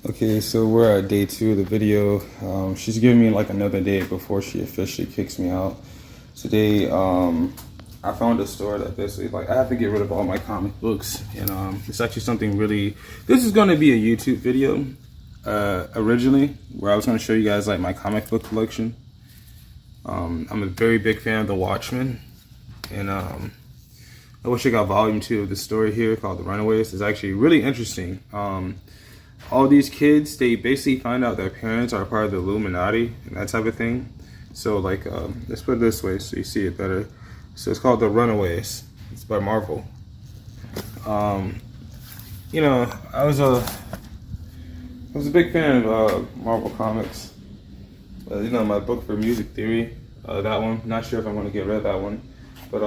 Okay, so we're at day 2 of the video. She's giving me like another day before she officially kicks me out. Today, I found a store that basically like I have to get rid of all my comic books, and it's actually something really. This is going to be a YouTube video originally, where I was going to show you guys like my comic book collection. I'm a very big fan of The Watchmen, and I wish I got volume 2 of the story here called The Runaways. It's actually really interesting. All these kids, they basically find out their parents are part of the Illuminati and that type of thing. So like, let's put it this way so you see it better. So it's called The Runaways. It's by Marvel. You know, I was a big fan of Marvel comics. You know, my book for music theory, that one. Not sure if I'm gonna get rid of that one, but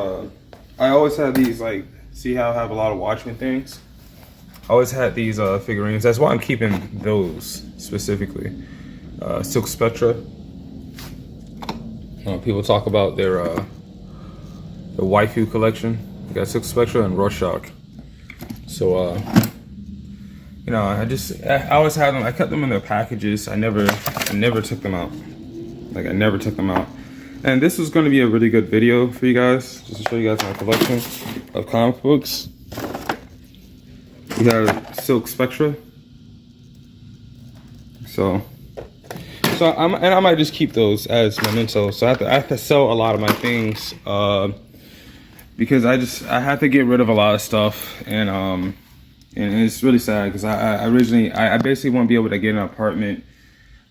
I always had these, like, see how I have a lot of Watchmen things. I always had these figurines. That's why I'm keeping those specifically. Silk Spectra. People talk about their the waifu collection. You got Silk Spectra and Rorschach. So you know, I always had them. I kept them in their packages. I never took them out. Like, I never took them out. And this was going to be a really good video for you guys, just to show you guys my collection of comic books. We have Silk Spectra. So I might just keep those as mementos. So I have to sell a lot of my things because I had to get rid of a lot of stuff, and it's really sad because I basically won't be able to get an apartment.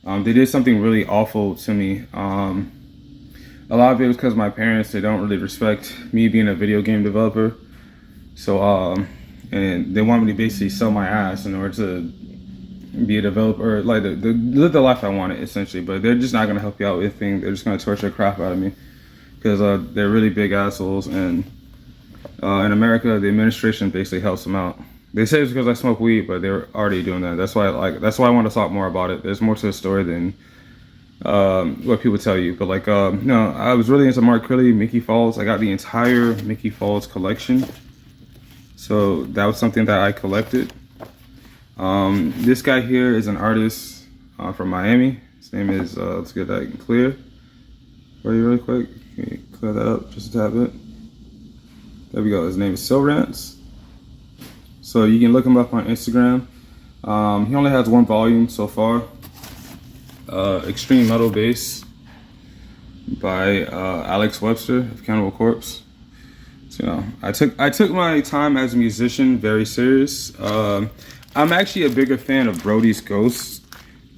They did something really awful to me. A lot of it was because my parents, they don't really respect me being a video game developer. So and they want me to basically sell my ass in order to be a developer, like live the life I wanted, essentially. But they're just not gonna help you out with anything. They're just gonna torture the crap out of me because they're really big assholes. And in America, the administration basically helps them out. They say it's because I smoke weed, but they're already doing that. That's why I want to talk more about it. There's more to the story than what people tell you. But like, no, I was really into Mark Curly, Mickey Falls. I got the entire Mickey Falls collection. So that was something that I collected. This guy here is an artist from Miami. His name is, let's get that clear for you really quick. Can you clear that up just a tad bit? There we go. His name is Silrance. So you can look him up on Instagram. He only has 1 volume so far. Extreme Metal Bass by Alex Webster of Cannibal Corpse. So, you know, I took my time as a musician very serious. I'm actually a bigger fan of Brody's Ghosts,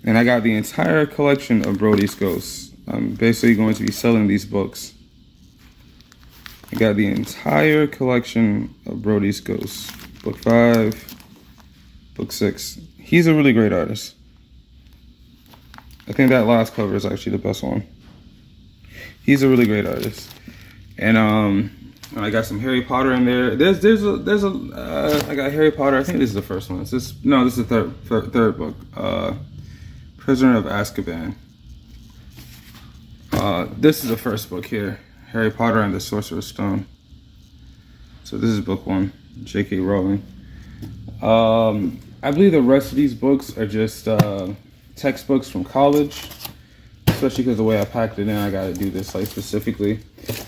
and I got the entire collection of Brody's Ghosts. I'm basically going to be selling these books. I got the entire collection of Brody's Ghosts. Book 5, book 6. He's a really great artist. I think that last cover is actually the best one. He's a really great artist. And I got some Harry Potter in there. I got Harry Potter. I think this is the first one. This is the third book. Prisoner of Azkaban. This is the first book here. Harry Potter and the Sorcerer's Stone. So this is book 1. J.K. Rowling. I believe the rest of these books are just textbooks from college. Especially because the way I packed it in, I gotta do this like specifically.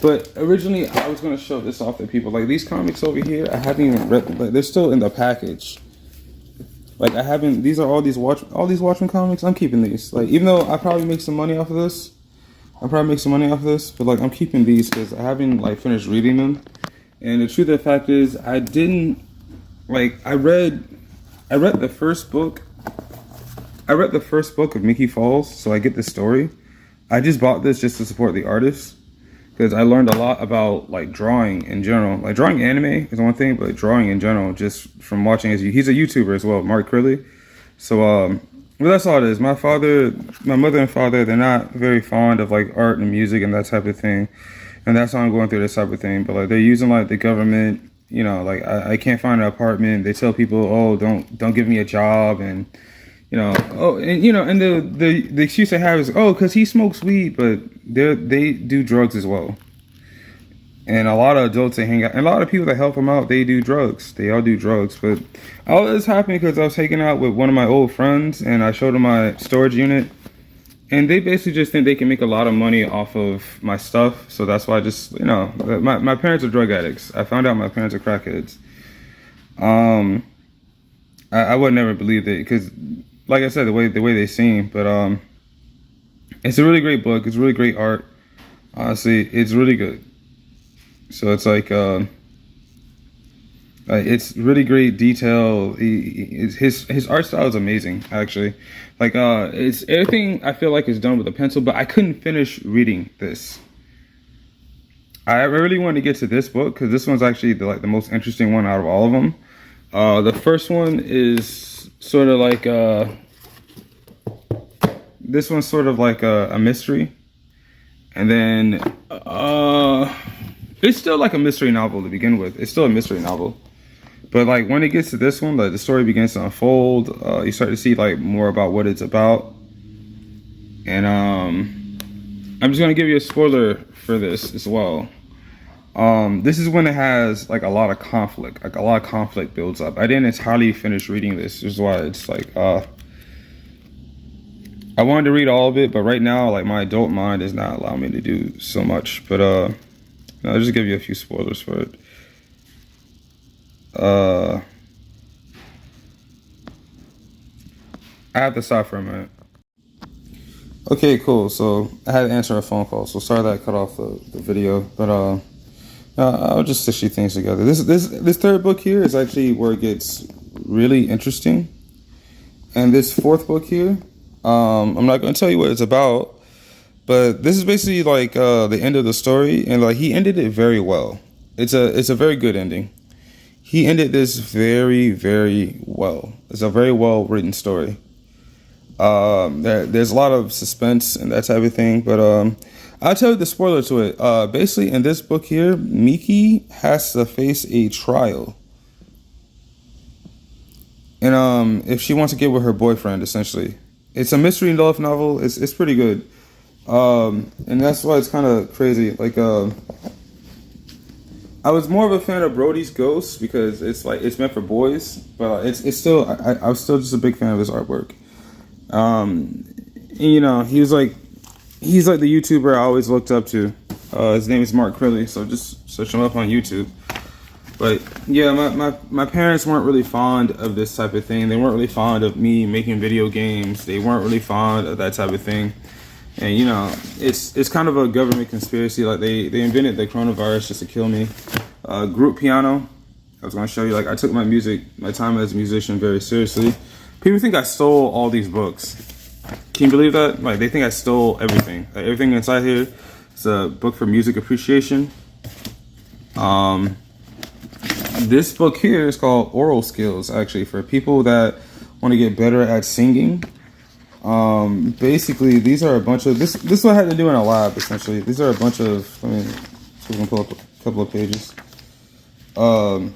But originally, I was gonna show this off to people. Like, these comics over here, I haven't even read them. Like, they're still in the package. Like, I haven't. These are all these Watchmen comics. I'm keeping these. Like, even though I probably make some money off of this, but like, I'm keeping these because I haven't like finished reading them. And the truth of the fact is, I didn't like. I read the first book. I read the first book of Mickey Falls, so I get the story. I just bought this just to support the artist because I learned a lot about like drawing in general. Like, drawing anime is one thing, but drawing in general, just from watching he's a YouTuber as well, Mark Curly. So well, that's all it is. My mother and father, they're not very fond of like art and music and that type of thing, and that's why I'm going through this type of thing. But like, they're using like the government, you know, like I can't find an apartment. They tell people, oh, don't give me a job, and you know, and the excuse they have is, oh, because he smokes weed, but they do drugs as well. And a lot of adults, they hang out, and a lot of people that help them out, they do drugs. They all do drugs. But all this happened because I was hanging out with one of my old friends, and I showed them my storage unit, and they basically just think they can make a lot of money off of my stuff. So that's why I just, you know, my parents are drug addicts. I found out my parents are crackheads. I would never believe it because, like I said, the way they seem. But it's a really great book. It's really great art. Honestly, it's really good. So it's like it's really great detail. His art style is amazing, actually. Like it's everything I feel like is done with a pencil, but I couldn't finish reading this. I really wanted to get to this book because this one's actually the most interesting one out of all of them. The first one is sort of like this one's sort of like a mystery, and then it's still like a mystery novel to begin with. It's still a mystery novel. But like when it gets to this one, like the story begins to unfold. You start to see like more about what it's about. And I'm just gonna give you a spoiler for this as well. This is when it has like a lot of conflict. Like a lot of conflict builds up. I didn't entirely finish reading this. This is why it's like I wanted to read all of it, but right now like my adult mind is not allowing me to do so much. But I'll just give you a few spoilers for it. I have to stop for a minute. Okay, cool. So I had to answer a phone call. So sorry that I cut off the video, but I'll just stitch things together. This third book here is actually where it gets really interesting, and this fourth book here, I'm not going to tell you what it's about. But this is basically like the end of the story, and like he ended it very well. It's a very good ending. He ended this very, very well. It's a very well written story. There's a lot of suspense and that type of thing, but I'll tell you the spoiler to it. Basically, in this book here, Miki has to face a trial, and if she wants to get with her boyfriend, essentially, it's a mystery love novel. It's pretty good. And that's why it's kind of crazy. Like, I was more of a fan of Brody's Ghost because it's like it's meant for boys, but it's still I was still just a big fan of his artwork. And, you know, he's like the YouTuber I always looked up to. His name is Mark Crilly, so just search him up on YouTube. But yeah, my parents weren't really fond of this type of thing. They weren't really fond of me making video games. They weren't really fond of that type of thing. And you know, it's kind of a government conspiracy. Like they invented the coronavirus just to kill me. Group piano. I was gonna show you. Like I took my time as a musician very seriously. People think I stole all these books. Can you believe that? Like they think I stole everything. Like, everything inside here is a book for music appreciation. This book here is called Oral Skills. Actually, for people that want to get better at singing. Basically these are a bunch of this is what I had to do in a lab. Essentially these are a bunch of, let me see if we can pull up a couple of pages. You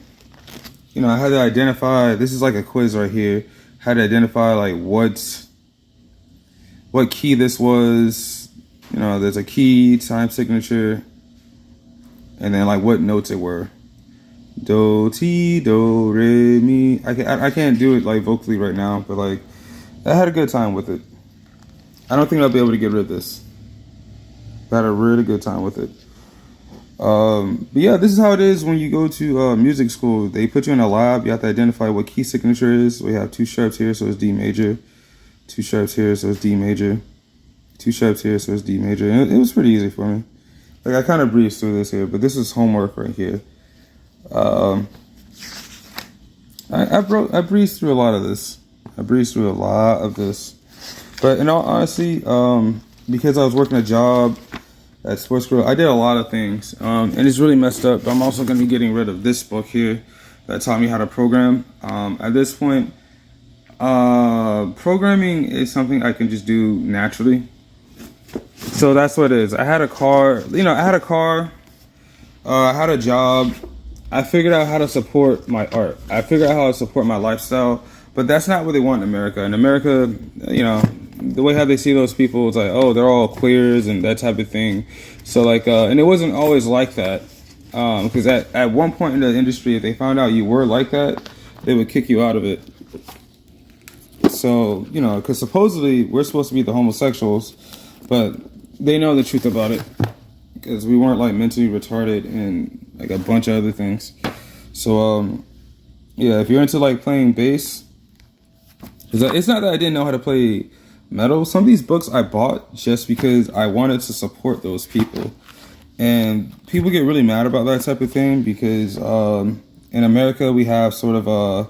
know, I had to identify, this is like a quiz right here. I had to identify like what key this was. You know, there's a key, time signature, and then like what notes it were. Do, ti, do, re, mi. I can't do it like vocally right now, but like I had a good time with it. I don't think I'll be able to get rid of this. I had a really good time with it. But yeah, this is how it is when you go to music school. They put you in a lab. You have to identify what key signature is. We have 2 sharps here, so it's D major. 2 sharps here, so it's D major. 2 sharps here, so it's D major. And it was pretty easy for me. Like I kind of breezed through this here, but this is homework right here. I breezed through a lot of this. But in all honesty, because I was working a job at Sports Grill, I did a lot of things, and it's really messed up. But I'm also going to be getting rid of this book here that taught me how to program. At this point, programming is something I can just do naturally. So that's what it is. I had a car, I had a job. I figured out how to support my art. I figured out how to support my lifestyle. But that's not what they want in America. In America, you know, the way how they see those people is like, oh, they're all queers and that type of thing. So like, and it wasn't always like that. Because at one point in the industry, if they found out you were like that, they would kick you out of it. So, you know, because supposedly we're supposed to be the homosexuals, but they know the truth about it because we weren't like mentally retarded and like a bunch of other things. So, yeah, if you're into like playing bass, it's not that I didn't know how to play metal. Some of these books I bought just because I wanted to support those people. And people get really mad about that type of thing because in America we have sort of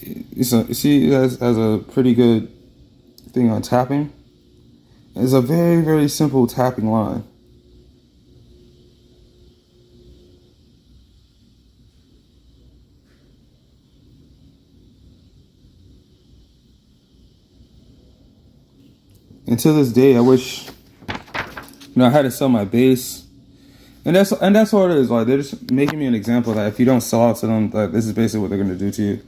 it has a pretty good thing on tapping. It's a very, very simple tapping line. And to this day, I wish, I had to sell my bass. And that's what it is. Like, they're just making me an example that if you don't sell out to them, that this is basically what they're gonna do to you.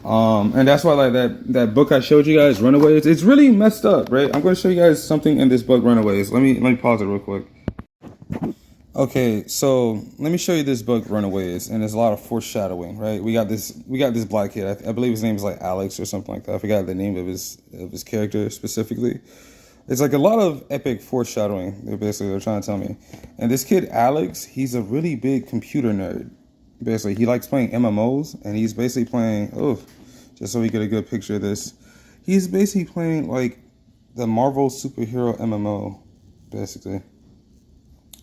And that's why, like, that book I showed you guys, Runaways, it's really messed up, right? I'm going to show you guys something in this book, Runaways. Let me pause it real quick. Okay, so let me show you this book, Runaways, and there's a lot of foreshadowing, right? We got this black kid. I believe his name is like Alex or something like that. I forgot the name of his character specifically. It's like a lot of epic foreshadowing. They're trying to tell me. And this kid Alex, he's a really big computer nerd. Basically, he likes playing MMOs, and he's basically playing, just so we get a good picture of this, he's basically playing like the Marvel superhero MMO, basically.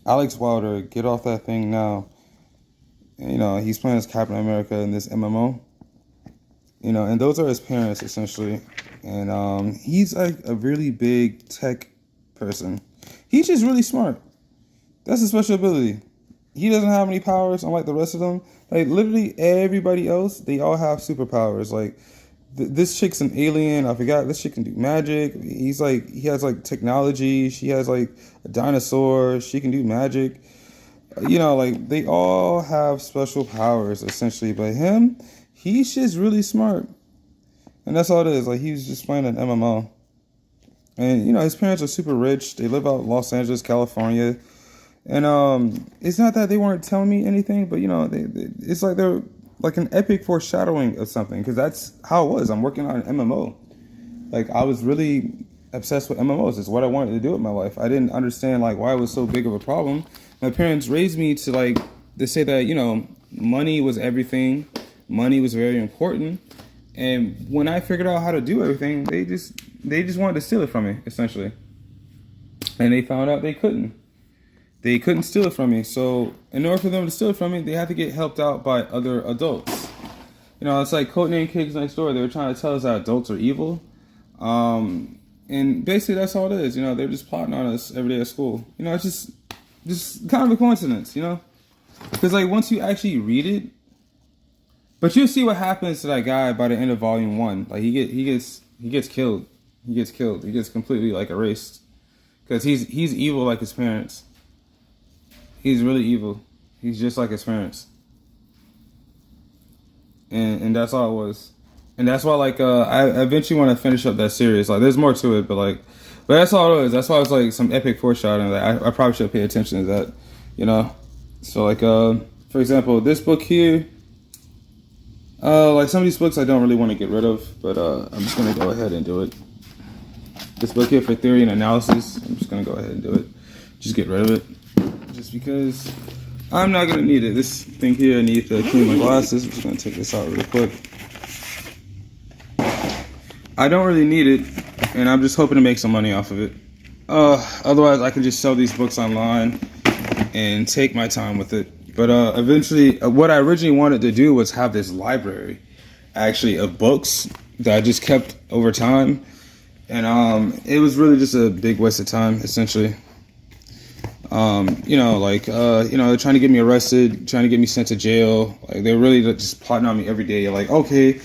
Alex Wilder, get off that thing now. And, he's playing as Captain America in this MMO. And those are his parents, essentially. And he's like a really big tech person. He's just really smart. That's his special ability. He doesn't have any powers, unlike the rest of them. Like, literally everybody else, they all have superpowers. Like, this chick's an alien. I forgot. This chick can do magic. He has, like, technology. She has, like, a dinosaur. She can do magic. Like, they all have special powers, essentially. But him, he's just really smart. And that's all it is. Like, he's just playing an MMO. And, his parents are super rich. They live out in Los Angeles, California. And it's not that they weren't telling me anything, but it's like they're like an epic foreshadowing of something, because that's how it was. I'm working on an MMO. Like, I was really obsessed with MMOs. It's what I wanted to do with my life. I didn't understand like why it was so big of a problem. My parents raised me to say that money was everything. Money was very important. And when I figured out how to do everything, they just wanted to steal it from me, essentially. And they found out they couldn't. They couldn't steal it from me. So in order for them to steal it from me, they had to get helped out by other adults. It's like Codename Kids Next Door. They were trying to tell us that adults are evil. And basically that's all it is. They're just plotting on us every day at school. It's just kind of a coincidence, Because once you actually read it, but you'll see what happens to that guy by the end of volume 1. Like, he gets killed. He gets killed. He gets completely erased. Because he's evil like his parents. He's really evil. He's just like his parents. And that's all it was. And that's why I eventually want to finish up that series. There's more to it, but that's all it is. That's why it's some epic foreshadowing. I probably should pay attention to that, So for example, this book here, some of these books I don't really want to get rid of, but I'm just gonna go ahead and do it. This book here for theory and analysis, I'm just gonna go ahead and do it. Just get rid of it. Just because I'm not gonna need it. This thing here, I need to clean my glasses. I'm just gonna take this out real quick. I don't really need it, and I'm just hoping to make some money off of it. Otherwise, I could just sell these books online and take my time with it. But eventually, what I originally wanted to do was have this library, actually, of books that I just kept over time. And it was really just a big waste of time, essentially. They're trying to get me arrested, trying to get me sent to jail. They're really just plotting on me every day. Okay,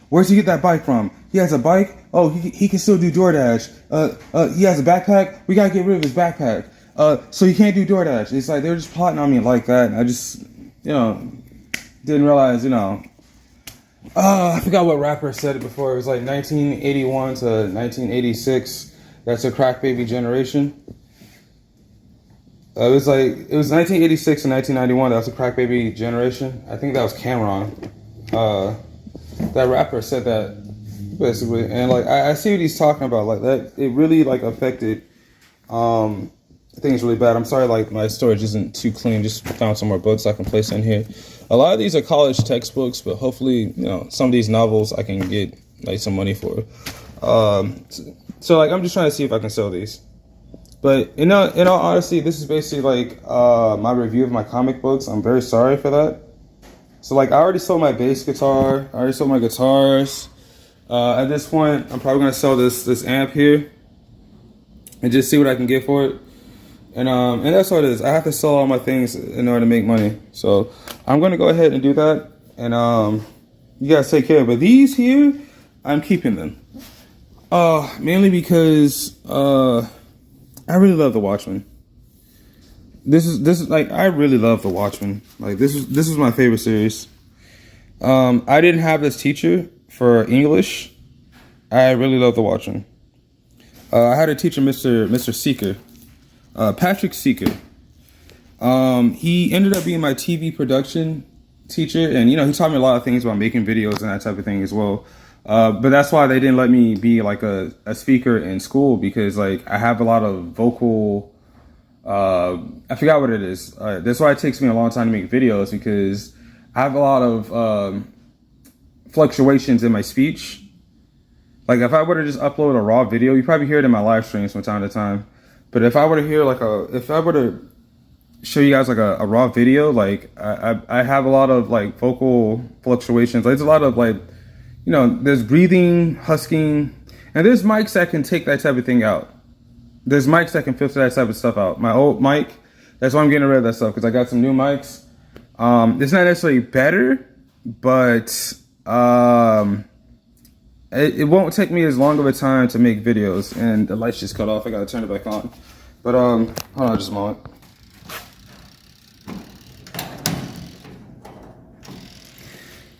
where's he get that bike from? He has a bike? Oh, he can still do DoorDash. He has a backpack? We gotta get rid of his backpack. So he can't do DoorDash. It's they're just plotting on me like that. And I just, didn't realize, I forgot what rapper said it before. It was 1981 to 1986. That's a crack baby generation. It was 1986 and 1991. That was the crack baby generation. I think that was Cameron. That rapper said that basically, and like I see what he's talking about. Like that, it really like affected things really bad. I'm sorry, like my storage isn't too clean. Just found some more books I can place in here. A lot of these are college textbooks, but hopefully, you know, some of these novels I can get like some money for. So like I'm just trying to see if I can sell these. But in all honesty, this is basically like my review of my comic books. I'm very sorry for that. So like I already sold my bass guitar. I already sold my guitars. At this point, I'm probably gonna sell this amp here and just see what I can get for it. And that's what it is. I have to sell all my things in order to make money. So I'm gonna go ahead and do that. And you guys take care. But these here, I'm keeping them. Mainly because I really love The Watchmen. This is like I really love The Watchmen. Like this is my favorite series. I didn't have this teacher for English. I really love The Watchmen. I had a teacher, Mr. Seeker, Patrick Seeker. He ended up being my TV production teacher, and you know he taught me a lot of things about making videos and that type of thing as well. But that's why they didn't let me be like a speaker in school, because like I have a lot of vocal, I forgot what it is. That's why it takes me a long time to make videos, because I have a lot of fluctuations in my speech. Like if I were to just upload a raw video, you probably hear it in my live streams from time to time. But if I were to hear like if I were to show you guys like a raw video, like I have a lot of like vocal fluctuations. Like, there's a lot of like, you know, there's breathing, husking, and there's mics that can take that type of thing out. There's mics that can filter that type of stuff out. My old mic, that's why I'm getting rid of that stuff, because I got some new mics. It's not necessarily better, but it won't take me as long of a time to make videos. And the lights just cut off. I gotta turn it back on. But hold on just a moment.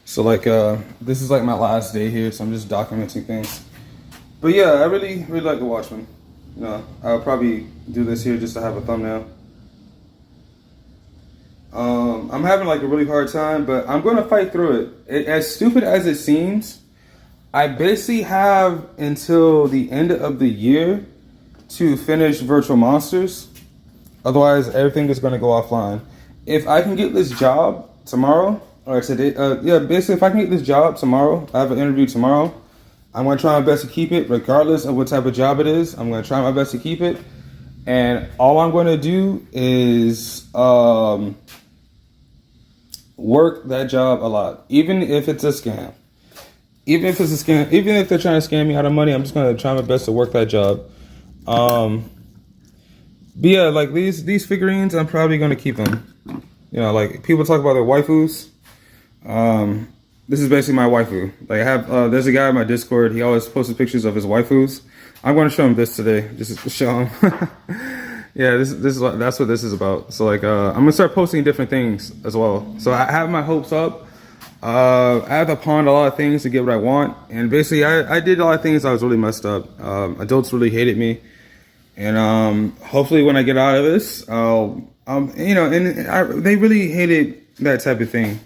So like this is like my last day here, so I'm just documenting things. But yeah, I really like The Watchmen. You know, I'll probably do this here just to have a thumbnail. I'm having like a really hard time, but I'm gonna fight through it. As stupid as it seems, I basically have until the end of the year to finish Virtual Monsters. Otherwise, everything is gonna go offline. If I can get this job tomorrow, or today, basically if I can get this job tomorrow, I have an interview tomorrow, I'm gonna try my best to keep it, regardless of what type of job it is. I'm gonna try my best to keep it. And all I'm gonna do is work that job a lot, even if it's a scam. Even if it's a scam, even if they're trying to scam me out of money, I'm just gonna try my best to work that job. But yeah, like these figurines, I'm probably gonna keep them. You know, like people talk about their waifus. This is basically my waifu. Like I have, there's a guy in my Discord. He always posts pictures of his waifus. I'm going to show him this today, just to show him. Yeah, that's what this is about. So like, I'm gonna start posting different things as well. So I have my hopes up. I have to pawn a lot of things to get what I want, and basically I did a lot of things. I was really messed up. Adults really hated me, and hopefully when I get out of this, you know, they really hated that type of thing.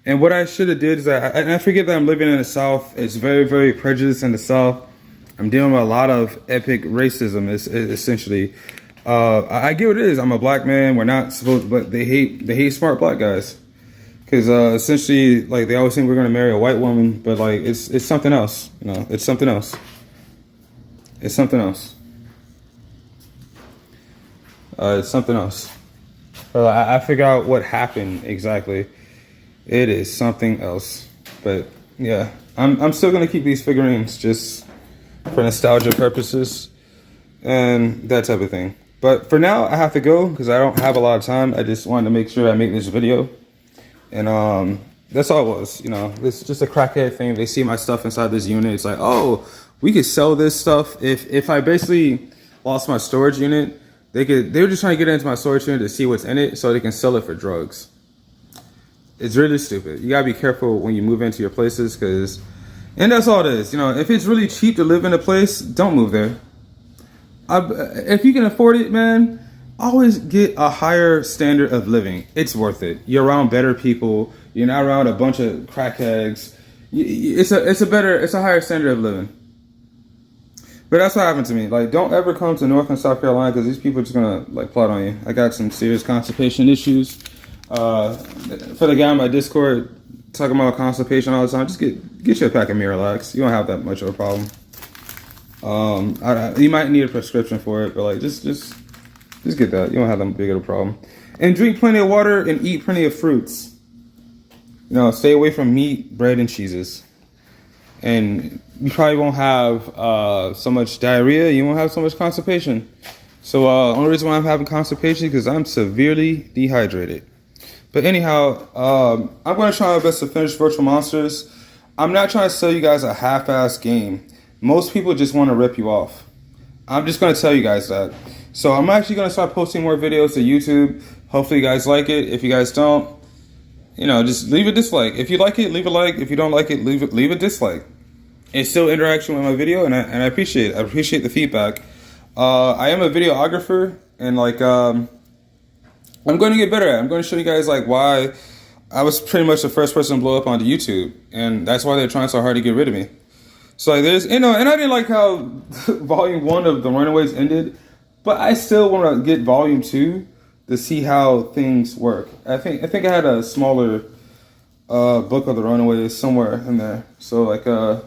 And what I should have did is I forget that I'm living in the South. It's very, very prejudiced in the South. I'm dealing with a lot of epic racism. Essentially, I get what it is. I'm a black man. We're not supposed, but they hate smart black guys. Because essentially, like, they always think we're gonna marry a white woman, but like it's something else. You know, it's something else. It's something else. It's something else. I figure out what happened exactly. It is something else. But yeah, I'm still gonna keep these figurines just for nostalgia purposes and that type of thing. But for now, I have to go because I don't have a lot of time. I just wanted to make sure I make this video. And that's all it was. You know, it's just a crackhead thing. They see my stuff inside this unit. It's like, oh, we could sell this stuff. If I basically lost my storage unit, they were just trying to get into my storage unit to see what's in it so they can sell it for drugs. It's really stupid. You gotta be careful when you move into your places, and that's all it is. You know, if it's really cheap to live in a place, don't move there. If you can afford it, man, always get a higher standard of living. It's worth it. You're around better people. You're not around a bunch of crackheads. It's a higher standard of living. But that's what happened to me. Like, don't ever come to North and South Carolina because these people are just gonna like plot on you. I got some serious constipation issues. For the guy on my Discord talking about constipation all the time, just get you a pack of Miralax. You don't have that much of a problem. You might need a prescription for it, but like just get that. You don't have that big of a problem. And drink plenty of water and eat plenty of fruits. You know, stay away from meat, bread, and cheeses. And you probably won't have so much diarrhea. You won't have so much constipation. So only reason why I'm having constipation is because I'm severely dehydrated. But anyhow, I'm going to try my best to finish Virtual Monsters. I'm not trying to sell you guys a half-ass game. Most people just want to rip you off. I'm just going to tell you guys that. So I'm actually going to start posting more videos to YouTube. Hopefully you guys like it. If you guys don't, you know, just leave a dislike. If you like it, leave a like. If you don't like it, leave a dislike. It's still interaction with my video, and I appreciate it. I appreciate the feedback. I am a videographer, and like I'm going to get better at it. I'm going to show you guys like why I was pretty much the first person to blow up onto YouTube, and that's why they're trying so hard to get rid of me. So like there's, you know, and I didn't like how volume 1 of The Runaways ended, but I still want to get volume 2 to see how things work. I think I had a smaller book of The Runaways somewhere in there. So like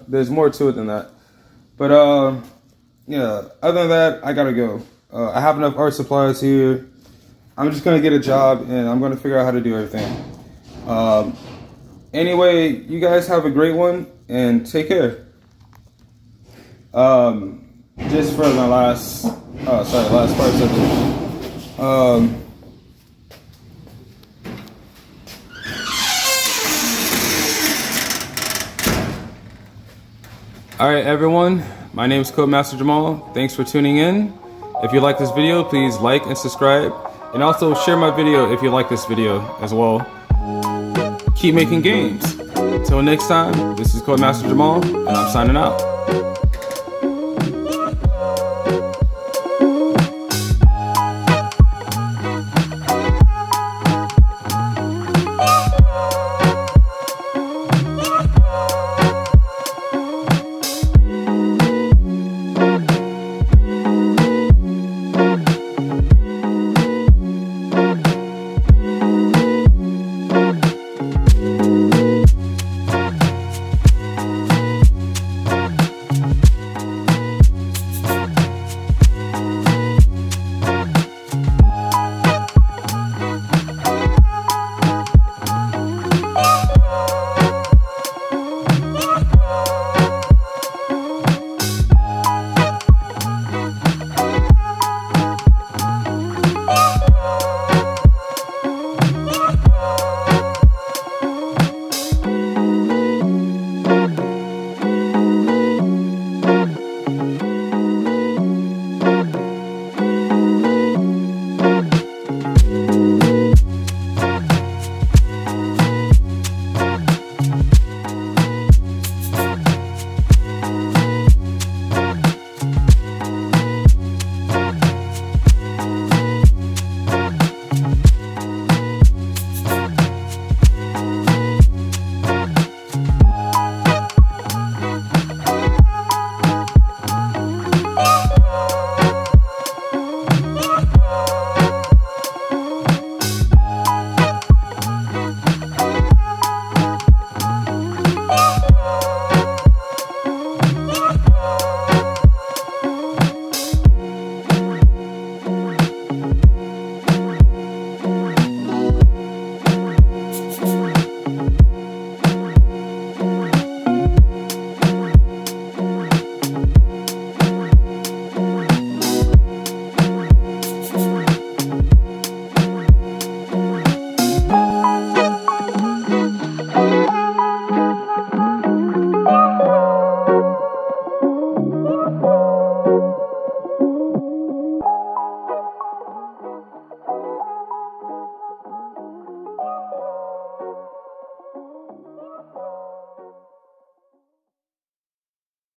there's more to it than that. But yeah, other than that, I gotta go. I have enough art supplies here. I'm just gonna get a job and I'm gonna figure out how to do everything. Anyway, you guys have a great one and take care. Just for my last part subject. Alright everyone, my name is Codemaster Jamal. Thanks for tuning in. If you like this video, please like and subscribe. And also share my video if you like this video as well. Keep making games. Until next time, this is Codemaster Jamal, and I'm signing out.